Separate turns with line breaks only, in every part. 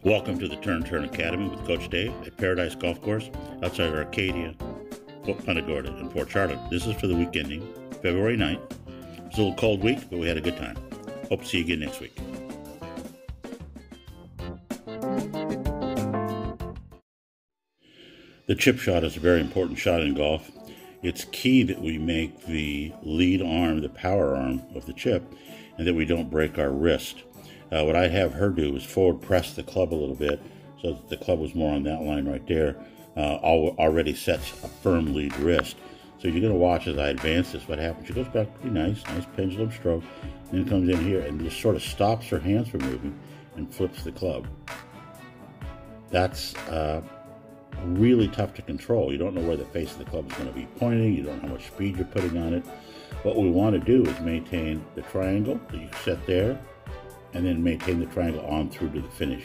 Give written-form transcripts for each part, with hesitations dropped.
Welcome to the Turn Academy with Coach Dave at Paradise Golf Course outside Arcadia, Punta Gorda in Port Charlotte. This is for the week ending February 9th. It's a little cold week, but we had a good time. Hope to see you again next week. The chip shot is a very important shot in golf. It's key that we make the lead arm, the power arm of the chip, and that we don't break our wrist. What I'd have her do is forward press the club a little bit so that the club was more on that line right there. Already sets a firm lead wrist. So you're going to watch as I advance this. What happens? She goes back pretty nice pendulum stroke, then comes in here and just sort of stops her hands from moving and flips the club. That's really tough to control. You don't know where the face of the club is going to be pointing. You don't know how much speed you're putting on it. What we want to do is maintain the triangle that you set there, and then maintain the triangle on through to the finish.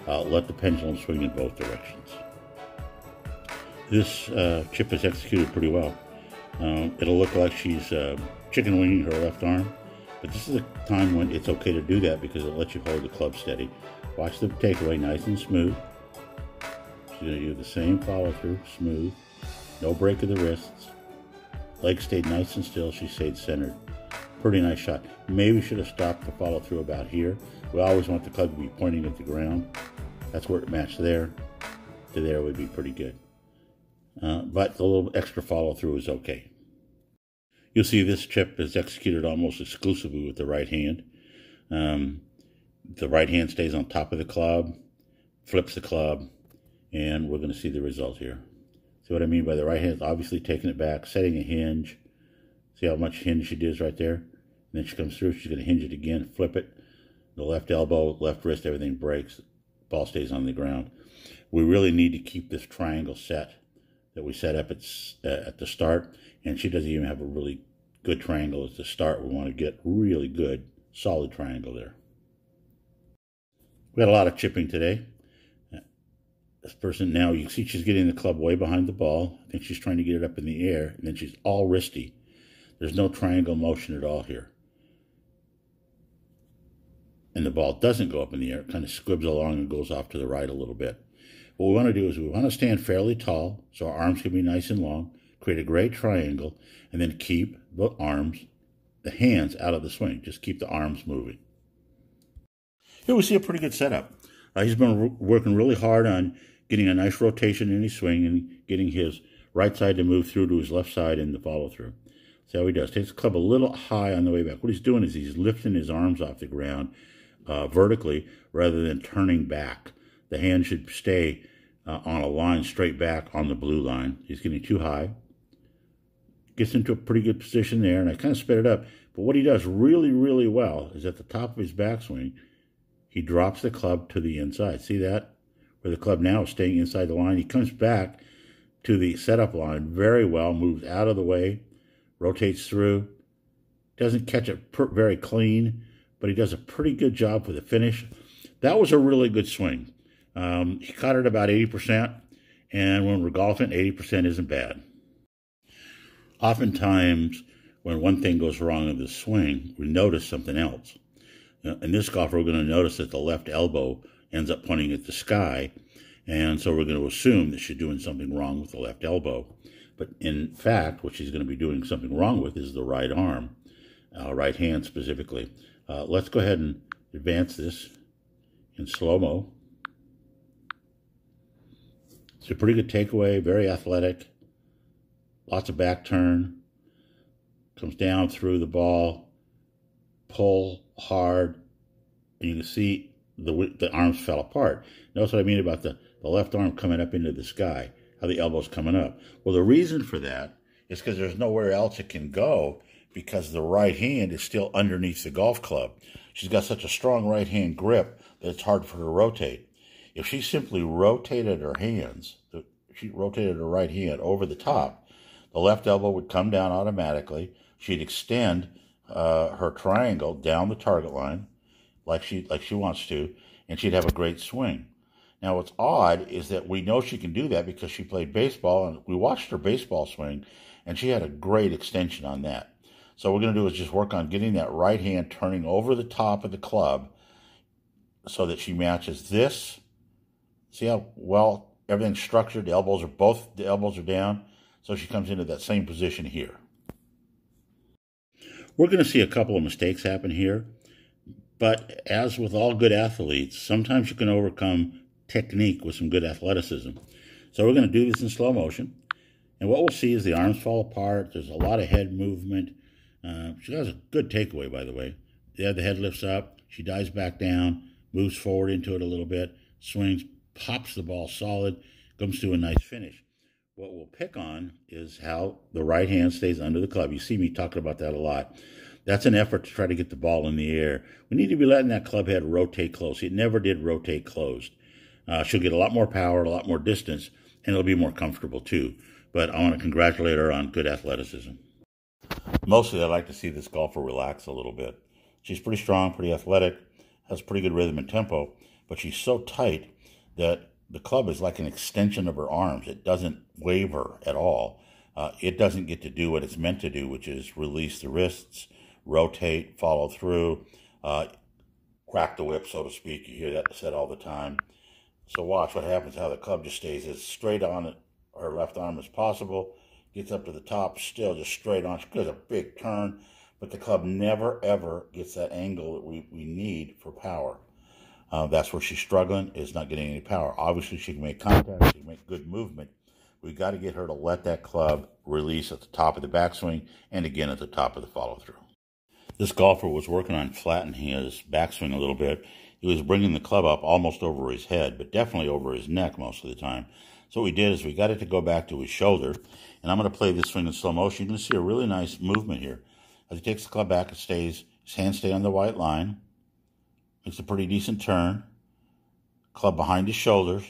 Let the pendulum swing in both directions. This chip is executed pretty well. It'll look like she's chicken winging her left arm, but this is a time when it's okay to do that because it lets you hold the club steady. Watch the takeaway, nice and smooth. She's going to do the same follow through, smooth, no break of the wrists. Legs stayed nice and still, she stayed centered. Pretty nice shot. Maybe should have stopped the follow through about here. We always want the club to be pointing at the ground. That's where it matched there to there would be pretty good. But the little extra follow through is okay. You'll see this chip is executed almost exclusively with the right hand. The right hand stays on top of the club, flips the club, and we're going to see the result here. See what I mean by the right hand? Obviously taking it back, setting a hinge. See how much hinge she does right there? And then she comes through, she's going to hinge it again, flip it. The left elbow, left wrist, everything breaks. Ball stays on the ground. We really need to keep this triangle set that we set up at the start. And she doesn't even have a really good triangle at the start. We want to get really good, solid triangle there. We got a lot of chipping today. This person now, you can see she's getting the club way behind the ball. I think she's trying to get it up in the air, and then she's all wristy. There's no triangle motion at all here. And the ball doesn't go up in the air. It kind of squibs along and goes off to the right a little bit. What we want to do is we want to stand fairly tall so our arms can be nice and long, create a great triangle, and then keep the arms, the hands out of the swing. Just keep the arms moving. Here we see a pretty good setup. He's been working really hard on getting a nice rotation in his swing and getting his right side to move through to his left side in the follow-through. See how he does. Takes the club a little high on the way back. What he's doing is he's lifting his arms off the ground vertically rather than turning back. The hand should stay on a line straight back on the blue line. He's getting too high. Gets into a pretty good position there, and I kind of sped it up. But what he does really, really well is at the top of his backswing, he drops the club to the inside. See that? Where the club now is staying inside the line. He comes back to the setup line very well, moves out of the way, rotates through. Doesn't catch it very clean, but he does a pretty good job for the finish. That was a really good swing. He caught it about 80%, and when we're golfing, 80% isn't bad. Oftentimes, when one thing goes wrong in the swing, we notice something else. In this golfer, we're going to notice that the left elbow ends up pointing at the sky, and so we're going to assume that she's doing something wrong with the left elbow. But in fact, what she's going to be doing something wrong with is the right arm, right hand specifically. Let's go ahead and advance this in slow-mo. It's a pretty good takeaway, very athletic, lots of back turn, comes down through the ball, pull hard, and you can see the arms fell apart. Notice what I mean about the left arm coming up into the sky, how the elbow's coming up. Well, the reason for that is because there's nowhere else it can go because the right hand is still underneath the golf club. She's got such a strong right hand grip that it's hard for her to rotate. If she simply rotated her hands, she rotated her right hand over the top, the left elbow would come down automatically. She'd extend her triangle down the target line like she wants to, and she'd have a great swing. Now, what's odd is that we know she can do that because she played baseball, and we watched her baseball swing, and she had a great extension on that. So what we're going to do is just work on getting that right hand turning over the top of the club so that she matches this See how well everything's structured? The elbows are down, so she comes into that same position here. We're going to see a couple of mistakes happen here, but as with all good athletes, sometimes you can overcome technique with some good athleticism. So we're going to do this in slow motion, and what we'll see is the arms fall apart. There's a lot of head movement. She has a good takeaway, by the way. The head lifts up, she dives back down, moves forward into it a little bit, swings, pops the ball solid, comes to a nice finish. What we'll pick on is how the right hand stays under the club. You see me talking about that a lot. That's an effort to try to get the ball in the air. We need to be letting that club head rotate close. It never did rotate closed. She'll get a lot more power, a lot more distance, and it'll be more comfortable too. But I want to congratulate her on good athleticism. Mostly, I like to see this golfer relax a little bit. She's pretty strong, pretty athletic, has pretty good rhythm and tempo, but she's so tight that the club is like an extension of her arms. It doesn't waver at all. It doesn't get to do what it's meant to do, which is release the wrists, rotate, follow through, crack the whip, so to speak. You hear that said all the time. So watch what happens, how the club just stays as straight on her left arm as possible, gets up to the top, still just straight on. She does a big turn, but the club never, ever gets that angle that we need for power. That's where she's struggling, is not getting any power. Obviously, she can make contact, she can make good movement. We've got to get her to let that club release at the top of the backswing and again at the top of the follow-through. This golfer was working on flattening his backswing a little bit. He was bringing the club up almost over his head, but definitely over his neck most of the time. So what we did is we got it to go back to his shoulder, and I'm going to play this swing in slow motion. You're going to see a really nice movement here. As he takes the club back, his hands stay on the white line. Makes a pretty decent turn. Club behind his shoulders.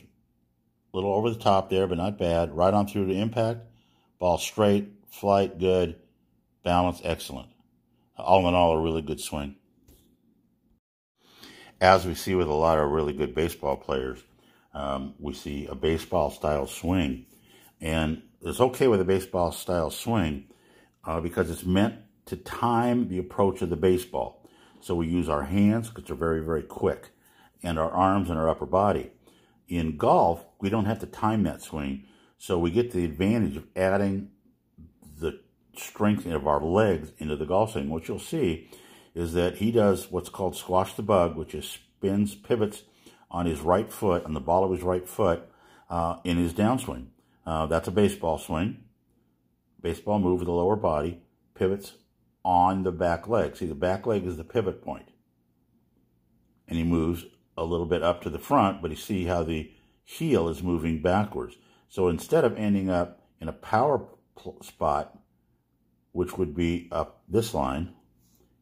A little over the top there, but not bad. Right on through to impact. Ball straight, flight good, balance excellent. All in all, a really good swing. As we see with a lot of really good baseball players, we see a baseball-style swing. And it's okay with a baseball-style swing because it's meant to time the approach of the baseball. So we use our hands because they're very, very quick, and our arms and our upper body. In golf, we don't have to time that swing, so we get the advantage of adding the strength of our legs into the golf swing. What you'll see is that he does what's called squash the bug, which is spins, pivots on his right foot, on the ball of his right foot, in his downswing. That's a baseball swing. Baseball move with the lower body, pivots on the back leg. See, the back leg is the pivot point. And he moves a little bit up to the front, but you see how the heel is moving backwards. So instead of ending up in a power spot, which would be up this line,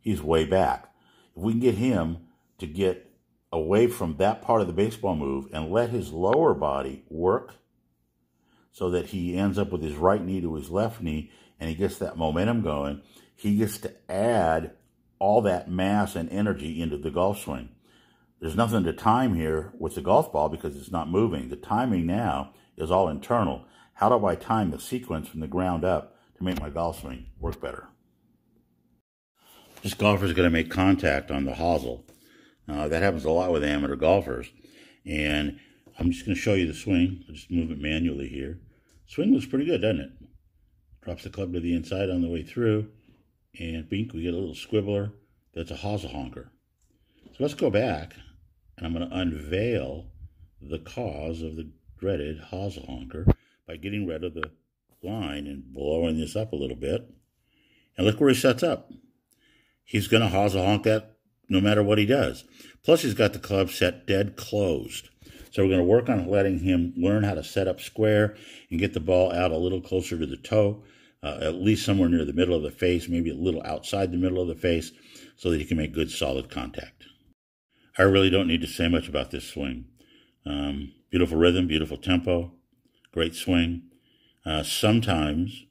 he's way back. If we can get him to get away from that part of the baseball move and let his lower body work so that he ends up with his right knee to his left knee and he gets that momentum going, he gets to add all that mass and energy into the golf swing. There's nothing to time here with the golf ball because it's not moving. The timing now is all internal. How do I time the sequence from the ground up to make my golf swing work better? This golfer is going to make contact on the hosel. That happens a lot with amateur golfers. And I'm just going to show you the swing. I'll just move it manually here. Swing looks pretty good, doesn't it? Drops the club to the inside on the way through. And bink, we get a little squibbler. That's a hosel honker. So let's go back. And I'm going to unveil the cause of the dreaded hosel honker by getting rid of the line and blowing this up a little bit. And look where he sets up. He's going to hosel honk that no matter what he does. Plus, he's got the club set dead closed. So we're going to work on letting him learn how to set up square and get the ball out a little closer to the toe, at least somewhere near the middle of the face, maybe a little outside the middle of the face, so that he can make good, solid contact. I really don't need to say much about this swing. Beautiful rhythm, beautiful tempo, great swing. Sometimes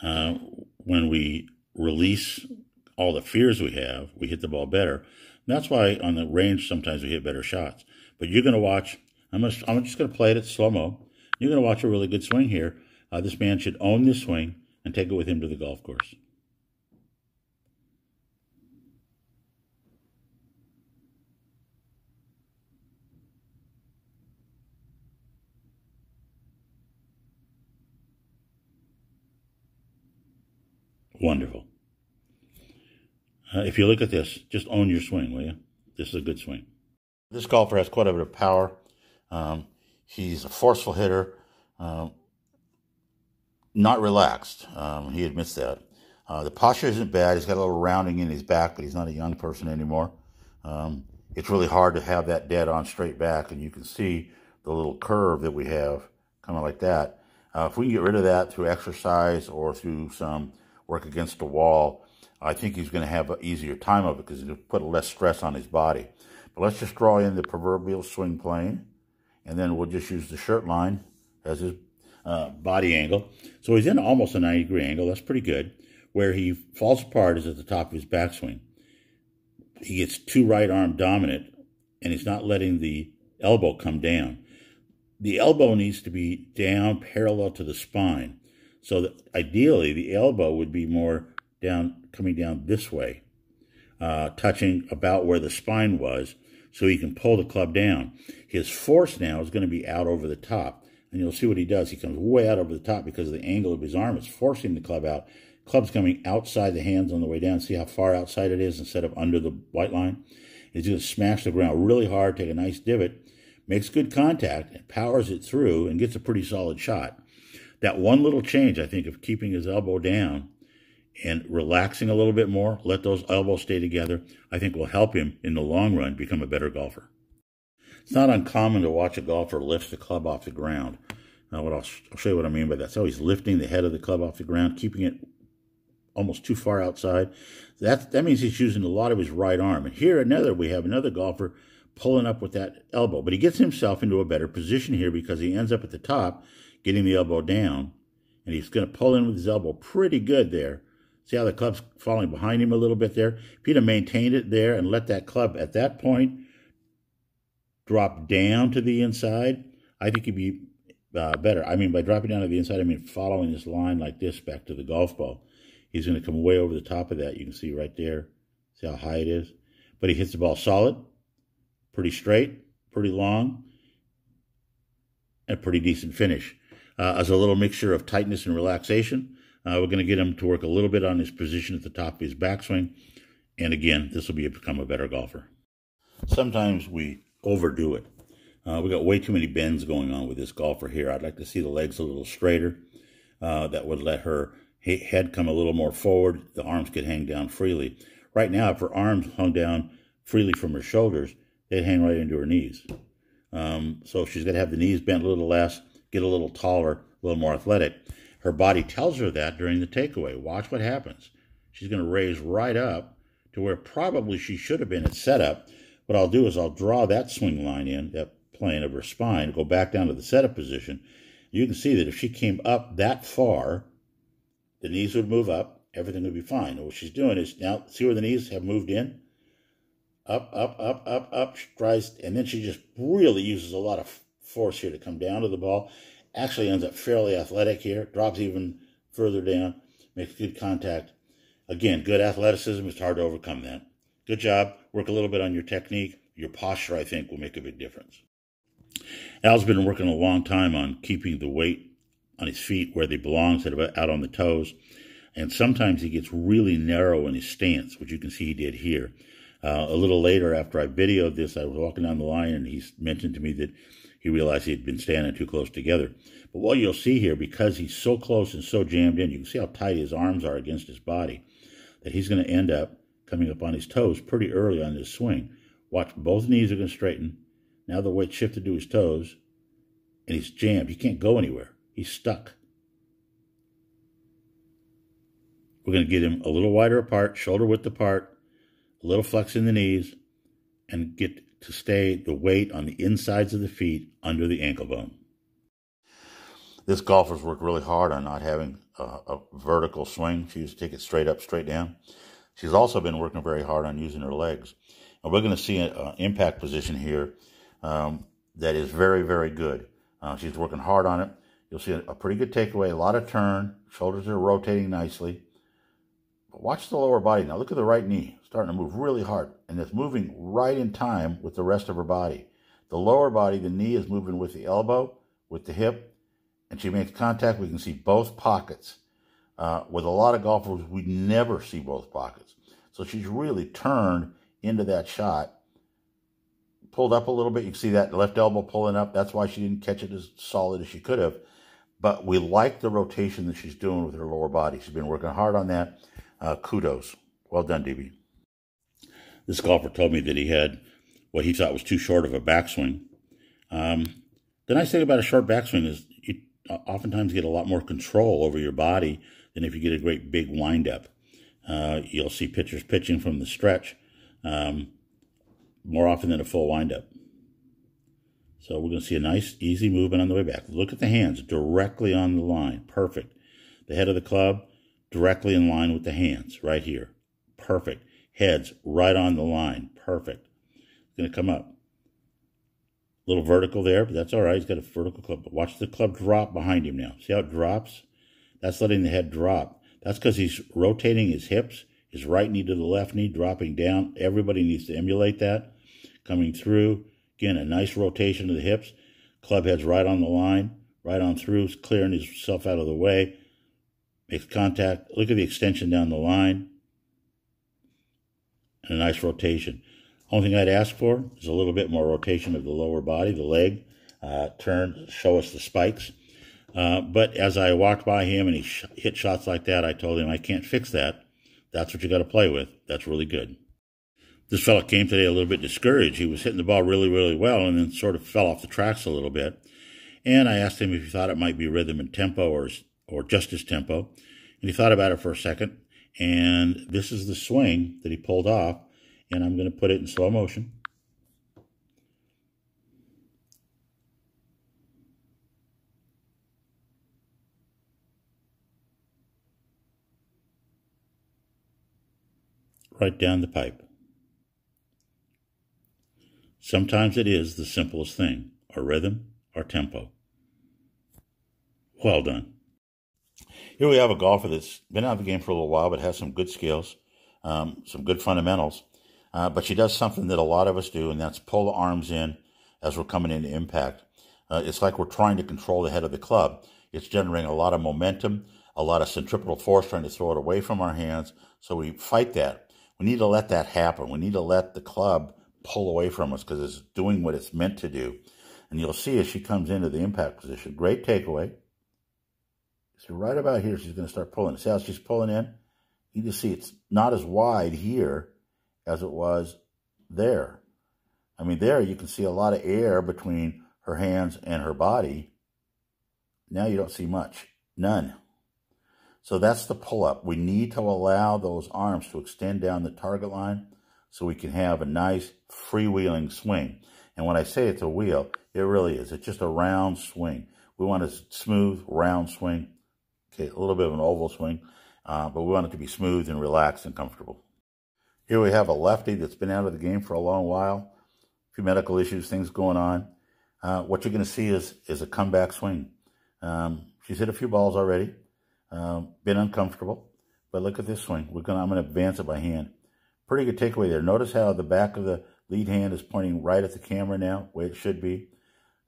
when we release all the fears we have, we hit the ball better. And that's why on the range sometimes we hit better shots. But you're going to watch, I'm just going to play it at slow-mo. You're going to watch a really good swing here. This man should own this swing and take it with him to the golf course. Wonderful. If you look at this, just own your swing, will you? This is a good swing. This golfer has quite a bit of power. He's a forceful hitter, not relaxed. He admits that. The posture isn't bad. He's got a little rounding in his back, but he's not a young person anymore. It's really hard to have that dead-on straight back, and you can see the little curve that we have, kind of like that. If we can get rid of that through exercise or through some work against the wall, I think he's going to have an easier time of it because he's going to put less stress on his body. But let's just draw in the proverbial swing plane, and then we'll just use the shirt line as his body angle. So he's in almost a 90-degree angle. That's pretty good. Where he falls apart is at the top of his backswing. He gets too right arm dominant, and he's not letting the elbow come down. The elbow needs to be down parallel to the spine. So that ideally, the elbow would be more down, coming down this way, touching about where the spine was, so he can pull the club down. His force now is going to be out over the top. And you'll see what he does. He comes way out over the top because of the angle of his arm. It's forcing the club out. Club's coming outside the hands on the way down. See how far outside it is instead of under the white line? He's going to smash the ground really hard, take a nice divot, makes good contact, and powers it through and gets a pretty solid shot. That one little change, I think, of keeping his elbow down and relaxing a little bit more, let those elbows stay together, I think will help him in the long run become a better golfer. It's not uncommon to watch a golfer lift the club off the ground. Now, I'll show you what I mean by that. So he's lifting the head of the club off the ground, keeping it almost too far outside. That means he's using a lot of his right arm. And here we have another golfer pulling up with that elbow. But he gets himself into a better position here because he ends up at the top, getting the elbow down. And he's going to pull in with his elbow pretty good there. See how the club's falling behind him a little bit there? If he'd have maintained it there and let that club at that point drop down to the inside, I think he'd be better. I mean, by dropping down to the inside, I mean following this line like this back to the golf ball. He's going to come way over the top of that. You can see right there. See how high it is? But he hits the ball solid, pretty straight, pretty long, and a pretty decent finish. As a little mixture of tightness and relaxation, we're going to get him to work a little bit on his position at the top of his backswing. And again, this will become a better golfer. Sometimes we overdo it. We got way too many bends going on with this golfer here. I'd like to see the legs a little straighter. That would let her head come a little more forward. The arms could hang down freely. Right now, if her arms hung down freely from her shoulders, they'd hang right into her knees. So she's got to have the knees bent a little less, get a little taller, a little more athletic. Her body tells her that during the takeaway. Watch what happens. She's going to raise right up to where probably she should have been at setup. What I'll do is I'll draw that swing line in, that plane of her spine, go back down to the setup position. You can see that if she came up that far, the knees would move up, everything would be fine. And what she's doing is now, see where the knees have moved in? Up, up, up, up, up, tries, and then she just really uses a lot of force here to come down to the ball. Actually ends up fairly athletic here, drops even further down, makes good contact. Again, good athleticism. It's hard to overcome that. Good job. Work a little bit on your technique. Your posture, I think, will make a big difference. Al's been working a long time on keeping the weight on his feet where they belong instead of out on the toes. And sometimes he gets really narrow in his stance, which you can see he did here. A little later, after I videoed this, I was walking down the line, and he mentioned to me that he realized he had been standing too close together. But what you'll see here, because he's so close and so jammed in, you can see how tight his arms are against his body, that he's going to end up coming up on his toes pretty early on this swing. Watch, both knees are going to straighten. Now the weight shifted to his toes, and he's jammed. He can't go anywhere. He's stuck. We're going to get him a little wider apart, shoulder width apart, a little flex in the knees, and get to stay the weight on the insides of the feet under the ankle bone. This golfer's worked really hard on not having a vertical swing. She used to take it straight up, straight down. She's also been working very hard on using her legs. And we're going to see an impact position here that is very, very good. She's working hard on it. You'll see a pretty good takeaway, a lot of turn. Shoulders are rotating nicely. But watch the lower body. Now look at the right knee, starting to move really hard. And it's moving right in time with the rest of her body. The lower body, the knee is moving with the elbow, with the hip, and she makes contact. We can see both pockets. With a lot of golfers, we never see both pockets. So she's really turned into that shot, pulled up a little bit. You can see that left elbow pulling up. That's why she didn't catch it as solid as she could have. But we like the rotation that she's doing with her lower body. She's been working hard on that. Kudos. Well done, DB. This golfer told me that he had what he thought was too short of a backswing. The nice thing about a short backswing is you oftentimes get a lot more control over your body than if you get a great big windup. You'll see pitchers pitching from the stretch more often than a full windup. So we're going to see a nice, easy movement on the way back. Look at the hands directly on the line. Perfect. The head of the club directly in line with the hands right here. Perfect. Heads right on the line. Perfect. It's going to come up. A little vertical there, but that's all right. He's got a vertical club. But watch the club drop behind him now. See how it drops? That's letting the head drop. That's because he's rotating his hips, his right knee to the left knee, dropping down. Everybody needs to emulate that. Coming through. Again, a nice rotation of the hips. Club head's right on the line, right on through, clearing himself out of the way. Makes contact. Look at the extension down the line. And a nice rotation. Only thing I'd ask for is a little bit more rotation of the lower body, the leg. Turn, show us the spikes. But as I walked by him and he hit shots like that, I told him, I can't fix that. That's what you got to play with. That's really good. This fella came today a little bit discouraged. He was hitting the ball really, really well and then sort of fell off the tracks a little bit. And I asked him if he thought it might be rhythm and tempo or just his tempo. And he thought about it for a second. And this is the swing that he pulled off. And I'm going to put it in slow motion. Right down the pipe. Sometimes it is the simplest thing, or rhythm, or tempo. Well done. Here we have a golfer that's been out of the game for a little while, but has some good skills, some good fundamentals. But she does something that a lot of us do, and that's pull the arms in as we're coming into impact. It's like we're trying to control the head of the club. It's generating a lot of momentum, a lot of centripetal force, trying to throw it away from our hands. So we fight that. We need to let that happen. We need to let the club pull away from us because it's doing what it's meant to do. And you'll see as she comes into the impact position. Great takeaway. So right about here, she's going to start pulling. See how she's pulling in? You can see it's not as wide here as it was there. I mean, there you can see a lot of air between her hands and her body. Now you don't see much. None. So that's the pull-up. We need to allow those arms to extend down the target line so we can have a nice freewheeling swing. And when I say it's a wheel, it really is. It's just a round swing. We want a smooth, round swing. Okay, a little bit of an oval swing, but we want it to be smooth and relaxed and comfortable. Here we have a lefty that's been out of the game for a long while. A few medical issues, things going on. What you're going to see is a comeback swing. She's hit a few balls already, been uncomfortable, but look at this swing. I'm going to advance it by hand. Pretty good takeaway there. Notice how the back of the lead hand is pointing right at the camera now, the way it should be.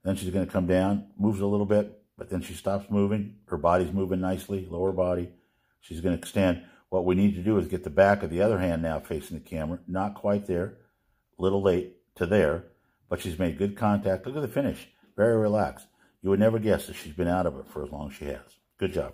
Then she's going to come down, moves a little bit, but then she stops moving. Her body's moving nicely, lower body. She's going to extend. What we need to do is get the back of the other hand now facing the camera. Not quite there, a little late to there, but she's made good contact. Look at the finish, very relaxed. You would never guess that she's been out of it for as long as she has. Good job.